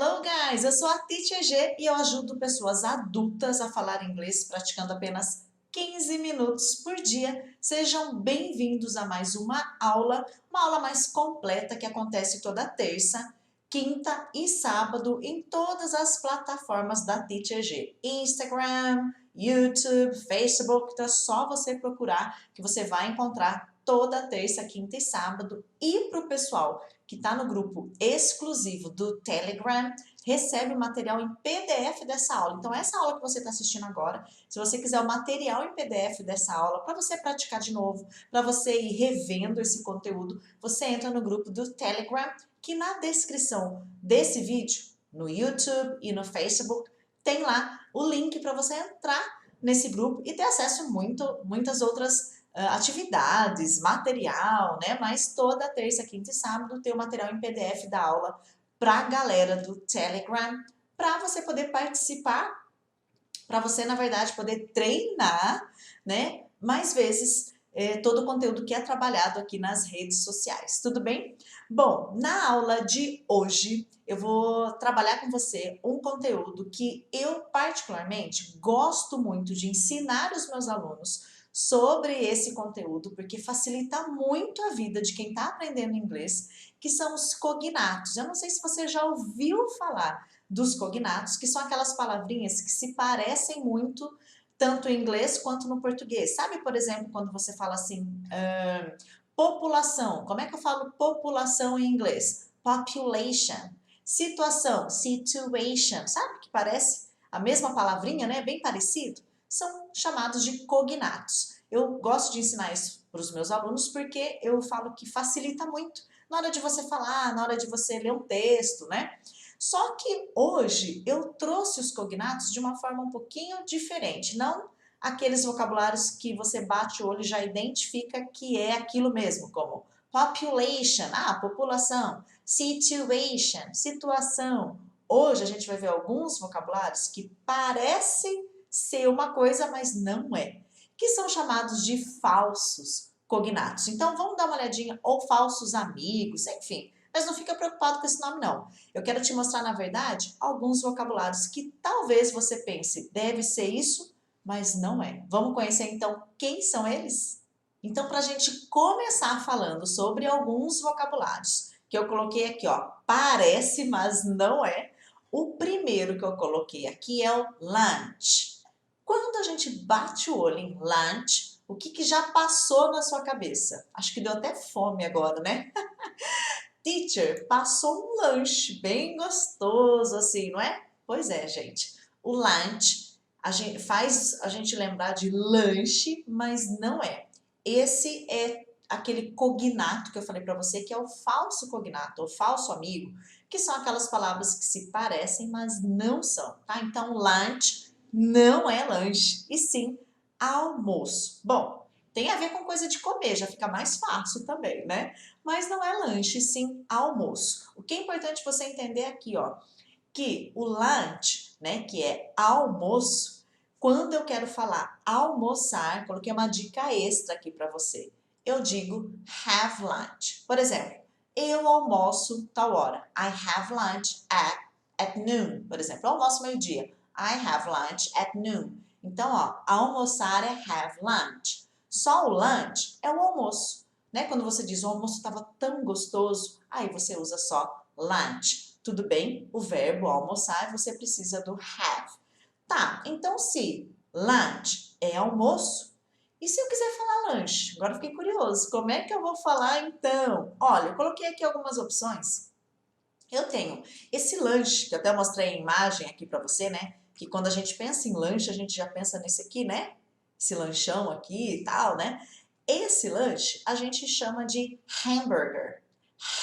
Hello guys, eu sou a Teacher G e eu ajudo pessoas adultas a falar inglês praticando apenas 15 minutos por dia. Sejam bem-vindos a mais uma aula mais completa que acontece toda terça, quinta e sábado em todas as plataformas da Teacher G. Instagram, YouTube, Facebook, então é só você procurar que você vai encontrar toda terça, quinta e sábado. E para o pessoal que está no grupo exclusivo do Telegram, recebe o material em PDF dessa aula. Então, essa aula que você está assistindo agora, se você quiser o material em PDF dessa aula, para você praticar de novo, para você ir revendo esse conteúdo, você entra no grupo do Telegram, que na descrição desse vídeo, no YouTube e no Facebook, tem lá o link para você entrar nesse grupo e ter acesso a muitas outras atividades, material, né? Mas toda terça, quinta e sábado tem o material em PDF da aula para a galera do Telegram, para você poder participar, para você, na verdade, poder treinar, né? Mais vezes todo o conteúdo que é trabalhado aqui nas redes sociais, tudo bem? Bom, na aula de hoje eu vou trabalhar com você um conteúdo que eu particularmente gosto muito de ensinar os meus alunos sobre esse conteúdo, porque facilita muito a vida de quem está aprendendo inglês, que são os cognatos. Eu não sei se você já ouviu falar dos cognatos, que são aquelas palavrinhas que se parecem muito tanto em inglês quanto no português. Sabe, por exemplo, quando você fala assim, população. Como é que eu falo população em inglês? Population. Situação, situation. Sabe que parece a mesma palavrinha, né? Bem parecido? São chamados de cognatos. Eu gosto de ensinar isso para os meus alunos porque eu falo que facilita muito na hora de você falar, na hora de você ler um texto, né? Só que hoje eu trouxe os cognatos de uma forma um pouquinho diferente, não aqueles vocabulários que você bate o olho e já identifica que é aquilo mesmo, como population, população, situation, situação. Hoje a gente vai ver alguns vocabulários que parecem ser uma coisa, mas não é, que são chamados de falsos cognatos. Então vamos dar uma olhadinha, ou falsos amigos, enfim. Mas não fica preocupado com esse nome não. Eu quero te mostrar, na verdade, alguns vocabulários que talvez você pense, deve ser isso, mas não é. Vamos conhecer então quem são eles? Então, para a gente começar falando sobre alguns vocabulários, que eu coloquei aqui, ó, parece, mas não é. O primeiro que eu coloquei aqui é o lunch. Quando a gente bate o olho em lunch, o que já passou na sua cabeça? Acho que deu até fome agora, né? Teacher, passou um lanche bem gostoso assim, não é? Pois é, gente. O lunch faz a gente lembrar de lanche, mas não é. Esse é aquele cognato que eu falei para você, que é o falso cognato, o falso amigo, que são aquelas palavras que se parecem, mas não são, tá? Então, lunch não é lanche, e sim almoço. Bom, tem a ver com coisa de comer, já fica mais fácil também, né? Mas não é lanche, sim almoço. O que é importante você entender aqui, ó, que o lunch, né, que é almoço, quando eu quero falar almoçar, coloquei uma dica extra aqui para você. Eu digo have lunch. Por exemplo, eu almoço tal hora. I have lunch at noon. Por exemplo, eu almoço meio-dia. I have lunch at noon. Então, ó, almoçar é have lunch. Só o lunch é o almoço, né? Quando você diz o almoço estava tão gostoso, aí você usa só lunch. Tudo bem? O verbo almoçar, você precisa do have. Tá, então se lunch é almoço, e se eu quiser falar lanche? Agora fiquei curioso, como é que eu vou falar então? Olha, eu coloquei aqui algumas opções. Eu tenho esse lanche, que eu até mostrei a imagem aqui para você, né? Que quando a gente pensa em lanche, a gente já pensa nesse aqui, né? Esse lanchão aqui e tal, né? Esse lanche a gente chama de hamburger.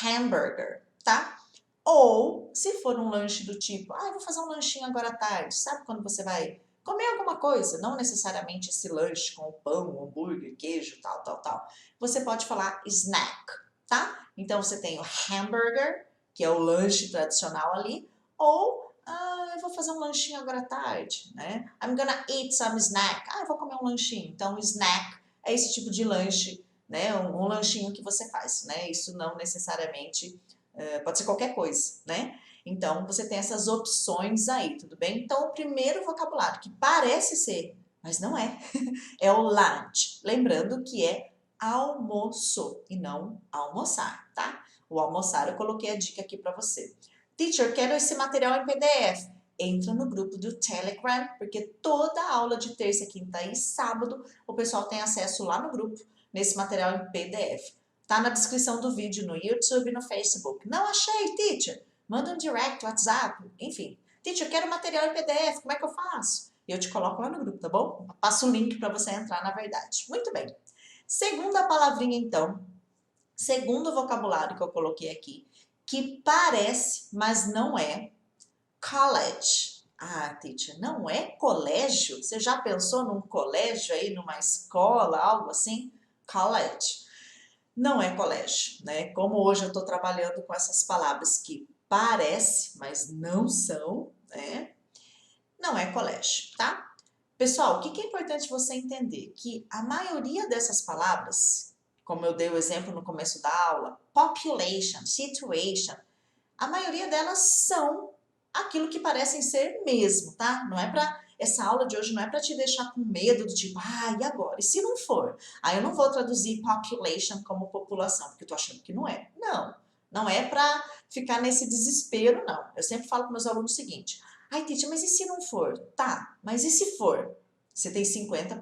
Hamburger, tá? Ou, se for um lanche do tipo, vou fazer um lanchinho agora à tarde. Sabe quando você vai comer alguma coisa? Não necessariamente esse lanche com pão, hambúrguer, queijo, tal, tal, tal. Você pode falar snack, tá? Então, você tem o hamburger, que é o lanche tradicional ali, ou eu vou fazer um lanchinho agora à tarde, né? I'm gonna eat some snack. Eu vou comer um lanchinho. Então, snack é esse tipo de lanche, né? Um lanchinho que você faz, né? Isso não necessariamente pode ser qualquer coisa, né? Então, você tem essas opções aí, tudo bem? Então, o primeiro vocabulário que parece ser, mas não é, é o lunch. Lembrando que é almoço e não almoçar, tá? O almoçar eu coloquei a dica aqui para você. Teacher, quero esse material em PDF. Entra no grupo do Telegram, porque toda aula de terça, quinta e sábado o pessoal tem acesso lá no grupo, nesse material em PDF. Tá na descrição do vídeo no YouTube e no Facebook. Não achei, teacher? Manda um direct, WhatsApp, enfim. Teacher, quero material em PDF, como é que eu faço? E eu te coloco lá no grupo, tá bom? Eu passo o link para você entrar, na verdade. Muito bem. Segunda palavrinha, então. Segundo vocabulário que eu coloquei aqui, que parece, mas não é, college. Ah, teacher, não é colégio? Você já pensou num colégio aí, numa escola, algo assim? College. Não é colégio, né? Como hoje eu estou trabalhando com essas palavras que parece, mas não são, né? Não é colégio, tá? Pessoal, o que é importante você entender? Que a maioria dessas palavras, como eu dei o exemplo no começo da aula, population, situation, a maioria delas são aquilo que parecem ser mesmo, tá? Não é para essa aula de hoje não é para te deixar com medo do tipo, ah, e agora? E se não for? Aí eu não vou traduzir population como população, porque eu tô achando que não é. Não, não é para ficar nesse desespero, não. Eu sempre falo para meus alunos o seguinte: ai, teacher, mas e se não for? Tá, mas e se for? Você tem 50%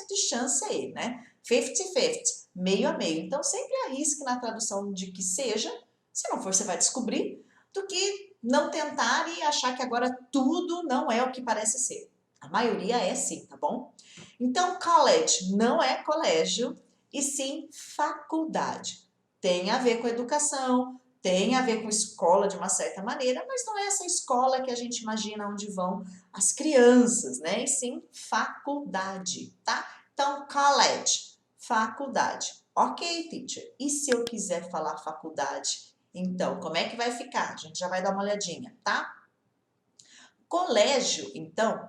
de chance aí, né? 50-50, meio a meio. Então sempre arrisque na tradução de que seja. Se não for, você vai descobrir, do que não tentar e achar que agora tudo não é o que parece ser. A maioria é sim, tá bom? Então, college não é colégio, e sim faculdade. Tem a ver com educação, tem a ver com escola de uma certa maneira, mas não é essa escola que a gente imagina onde vão as crianças, né? E sim faculdade, tá? Então, college, faculdade. Ok, teacher. E se eu quiser falar faculdade? Então, como é que vai ficar? A gente já vai dar uma olhadinha, tá? Colégio, então,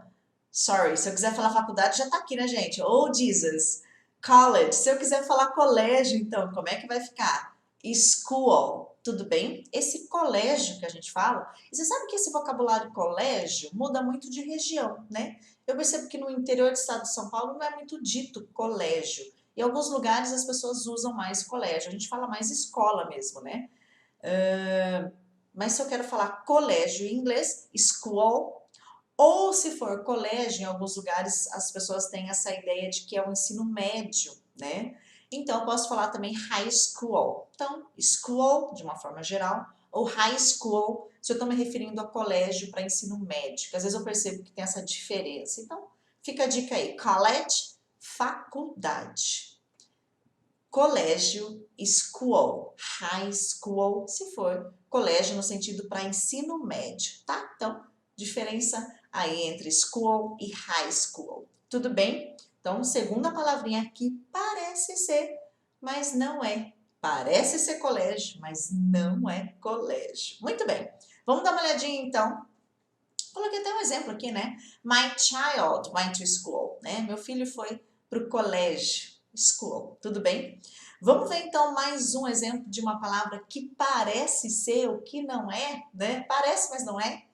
sorry, se eu quiser falar faculdade, já tá aqui, né, gente? Oh, Jesus. College, se eu quiser falar colégio, então, como é que vai ficar? School, tudo bem? Esse colégio que a gente fala, e você sabe que esse vocabulário colégio muda muito de região, né? Eu percebo que no interior do estado de São Paulo não é muito dito colégio. Em alguns lugares as pessoas usam mais colégio, a gente fala mais escola mesmo, né? Mas se eu quero falar colégio em inglês, school, ou se for colégio, em alguns lugares as pessoas têm essa ideia de que é o ensino médio, né? Então eu posso falar também high school. Então, school, de uma forma geral, ou high school, se eu estou me referindo a colégio para ensino médio, que às vezes eu percebo que tem essa diferença. Então, fica a dica aí, college, faculdade. Colégio, school, high school, se for colégio no sentido para ensino médio, tá? Então, diferença aí entre school e high school. Tudo bem? Então, segunda palavrinha que parece ser, mas não é. Parece ser colégio, mas não é colégio. Muito bem. Vamos dar uma olhadinha então. Coloquei até um exemplo aqui, né? My child went to school, né? Meu filho foi para o colégio, school, tudo bem? Vamos ver então mais um exemplo de uma palavra que parece ser o que não é, né? Parece, mas não é.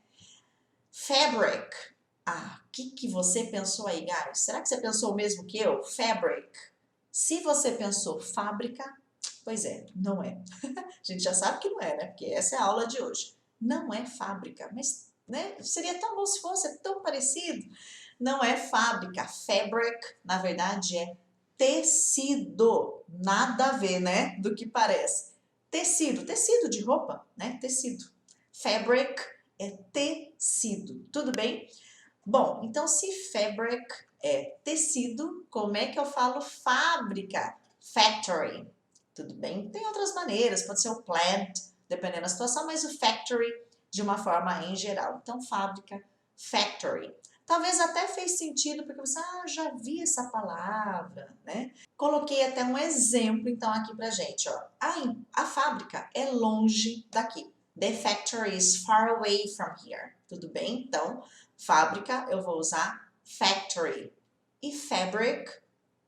Fabric. Ah, o que você pensou aí, guys? Será que você pensou o mesmo que eu? Fabric. Se você pensou fábrica, pois é, não é. A gente já sabe que não é, né? Porque essa é a aula de hoje. Não é fábrica, mas né? Seria tão bom se fosse, é tão parecido. Não é fábrica. Fabric, na verdade, é tecido. Nada a ver, né? Do que parece. Tecido, tecido de roupa, né? Tecido. Fabric é tecido. Tudo bem? Bom, então se fabric é tecido, como é que eu falo fábrica? Factory. Tudo bem? Tem outras maneiras, pode ser o plant, dependendo da situação, mas o factory de uma forma em geral. Então, fábrica, factory. Talvez até fez sentido porque você, já vi essa palavra, né? Coloquei até um exemplo, então, aqui pra gente, ó. A fábrica é longe daqui. The factory is far away from here. Tudo bem? Então, fábrica, eu vou usar factory. E fabric,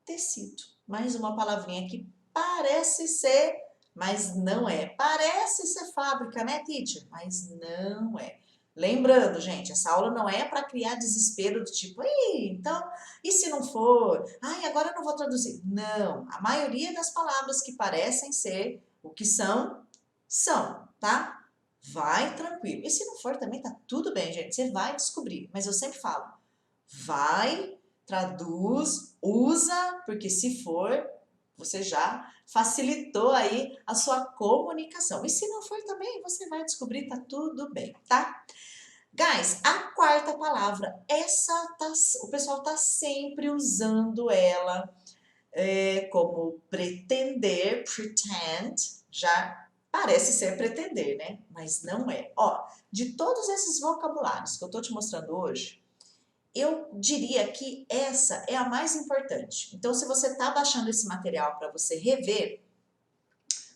tecido. Mais uma palavrinha que parece ser, mas não é. Parece ser fábrica, né, teacher? Mas não é. Lembrando, gente, essa aula não é para criar desespero do tipo, então, e se não for? Ai, agora eu não vou traduzir. Não, a maioria das palavras que parecem ser o que são, são, tá? Vai tranquilo. E se não for também tá tudo bem, gente, você vai descobrir. Mas eu sempre falo, vai, traduz, usa, porque se for, você já facilitou aí a sua comunicação. E se não for também, você vai descobrir, tá tudo bem, tá? Guys, a quarta palavra, o pessoal tá sempre usando ela como pretender, pretend, já parece ser pretender, né? Mas não é. Ó, de todos esses vocabulários que eu tô te mostrando hoje, eu diria que essa é a mais importante. Então, se você tá baixando esse material para você rever,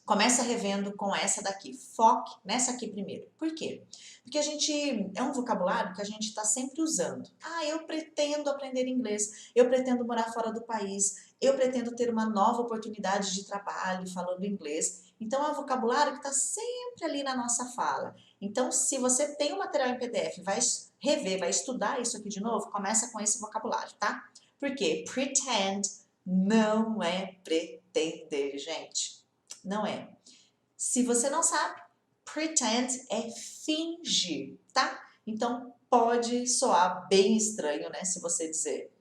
começa revendo com essa daqui, foque nessa aqui primeiro. Por quê? Porque a gente, é um vocabulário que a gente está sempre usando. Ah, eu pretendo aprender inglês, eu pretendo morar fora do país, eu pretendo ter uma nova oportunidade de trabalho falando inglês. Então, é um vocabulário que está sempre ali na nossa fala. Então, se você tem o material em PDF, vai rever, vai estudar isso aqui de novo, começa com esse vocabulário, tá? Porque pretend não é pretender, gente. Não é. Se você não sabe, pretend é fingir, tá? Então, pode soar bem estranho, né? Se você dizer,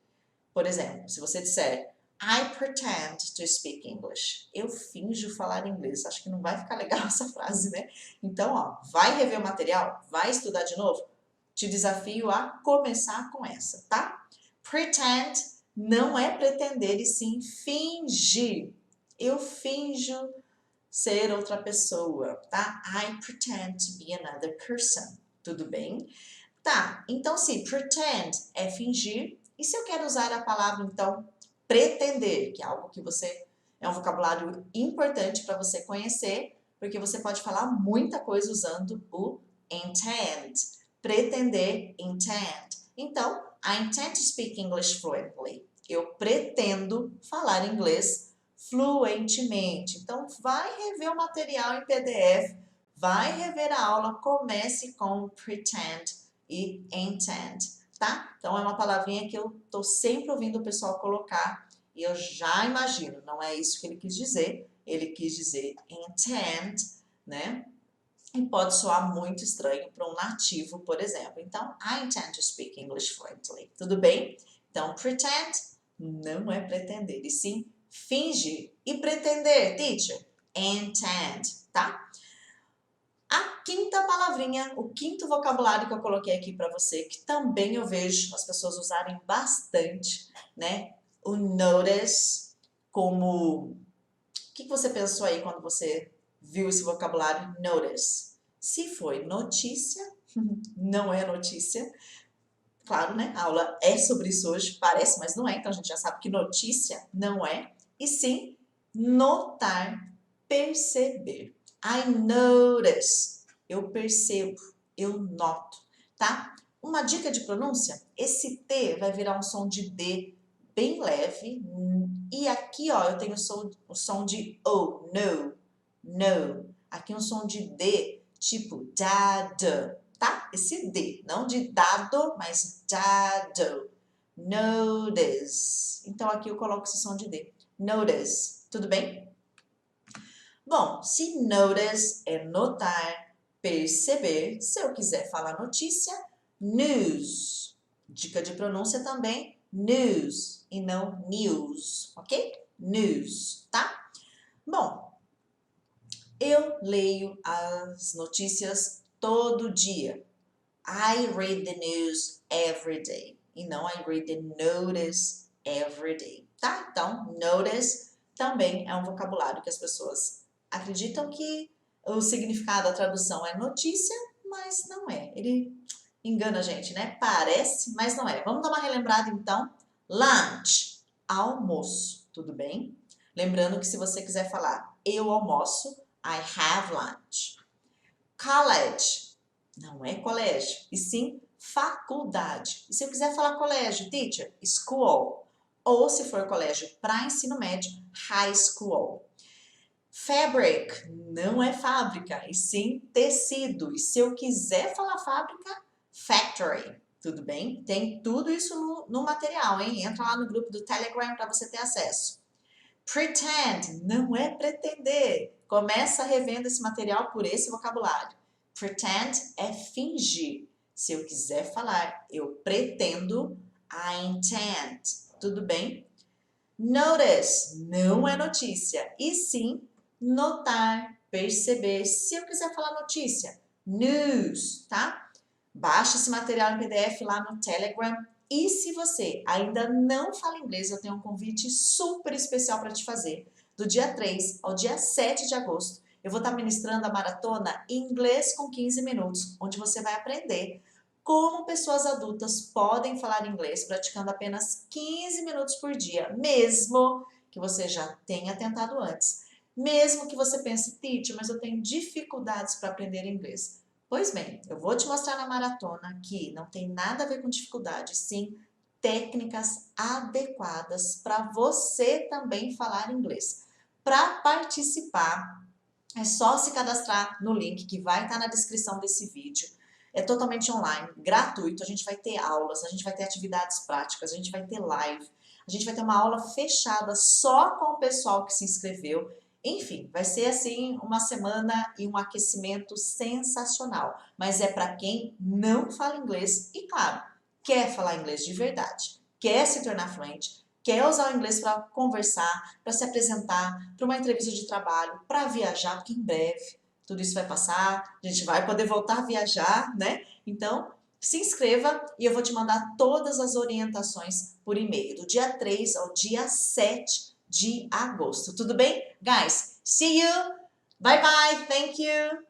por exemplo, se você disser I pretend to speak English. Eu finjo falar inglês. Acho que não vai ficar legal essa frase, né? Então, ó, vai rever o material? Vai estudar de novo? Te desafio a começar com essa, tá? Pretend não é pretender e sim fingir. Eu finjo ser outra pessoa, tá? I pretend to be another person. Tudo bem? Tá, então se pretend é fingir, e se eu quero usar a palavra, então, pretender, que é algo que você, é um vocabulário importante para você conhecer, porque você pode falar muita coisa usando o intend. Pretender, intend. Então, I intend to speak English fluently. Eu pretendo falar inglês fluentemente. Então, vai rever o material em PDF, vai rever a aula, comece com pretend e intend, tá? Então, é uma palavrinha que eu tô sempre ouvindo o pessoal colocar e eu já imagino, não é isso que ele quis dizer intend, né? E pode soar muito estranho para um nativo, por exemplo. Então, I intend to speak English fluently. Tudo bem? Então, pretend não é pretender, e sim fingir. E pretender, teacher? Intend, tá? A quinta palavrinha, o quinto vocabulário que eu coloquei aqui para você, que também eu vejo as pessoas usarem bastante, né? O notice, como... O que você pensou aí quando você viu esse vocabulário notice? Se foi notícia, não é notícia. Claro, né? A aula é sobre isso hoje, parece, mas não é. Então, a gente já sabe que notícia não é. E sim, notar, perceber. I notice. Eu percebo, eu noto, tá? Uma dica de pronúncia, esse T vai virar um som de D bem leve. E aqui, ó, eu tenho o som de O, no, no. Aqui um som de D, tipo dad, tá? Esse D, não de dado, mas dado. Notice. Então, aqui eu coloco esse som de D. Notice. Tudo bem? Bom, se notice é notar, perceber, se eu quiser falar notícia, news. Dica de pronúncia também, news e não news, ok? News, tá? Bom, eu leio as notícias todo dia. I read the news every day. E não I read the notice every day, tá? Então, notice também é um vocabulário que as pessoas acreditam que o significado, a tradução é notícia, mas não é. Ele engana a gente, né? Parece, mas não é. Vamos dar uma relembrada então. Lunch, almoço, tudo bem? Lembrando que se você quiser falar eu almoço, I have lunch. College, não é colégio, e sim faculdade. E se eu quiser falar colégio, teacher, school. Ou se for colégio para ensino médio, high school. Fabric não é fábrica, e sim tecido. E se eu quiser falar fábrica, factory. Tudo bem? Tem tudo isso no material, hein? Entra lá no grupo do Telegram para você ter acesso. Pretend não é pretender. Começa revendo esse material por esse vocabulário. Pretend é fingir. Se eu quiser falar, eu pretendo, I intend. Tudo bem? Notice não é notícia, e sim notar, perceber. Se eu quiser falar notícia, news, tá? Baixe esse material em PDF lá no Telegram. E se você ainda não fala inglês, eu tenho um convite super especial para te fazer. Do dia 3 ao dia 7 de agosto, eu vou estar ministrando a maratona Inglês com 15 minutos, onde você vai aprender como pessoas adultas podem falar inglês praticando apenas 15 minutos por dia, mesmo que você já tenha tentado antes. Mesmo que você pense, teacher, mas eu tenho dificuldades para aprender inglês. Pois bem, eu vou te mostrar na maratona que não tem nada a ver com dificuldade, sim técnicas adequadas para você também falar inglês. Para participar, é só se cadastrar no link que vai estar na descrição desse vídeo. É totalmente online, gratuito. A gente vai ter aulas, a gente vai ter atividades práticas, a gente vai ter live, a gente vai ter uma aula fechada só com o pessoal que se inscreveu. Enfim, vai ser assim uma semana e um aquecimento sensacional. Mas é para quem não fala inglês e, claro, quer falar inglês de verdade, quer se tornar fluente, quer usar o inglês para conversar, para se apresentar, para uma entrevista de trabalho, para viajar, porque em breve tudo isso vai passar, a gente vai poder voltar a viajar, né? Então, se inscreva e eu vou te mandar todas as orientações por e-mail, do dia 3 ao dia 7 de agosto. Tudo bem? Guys, see you! Bye bye! Thank you!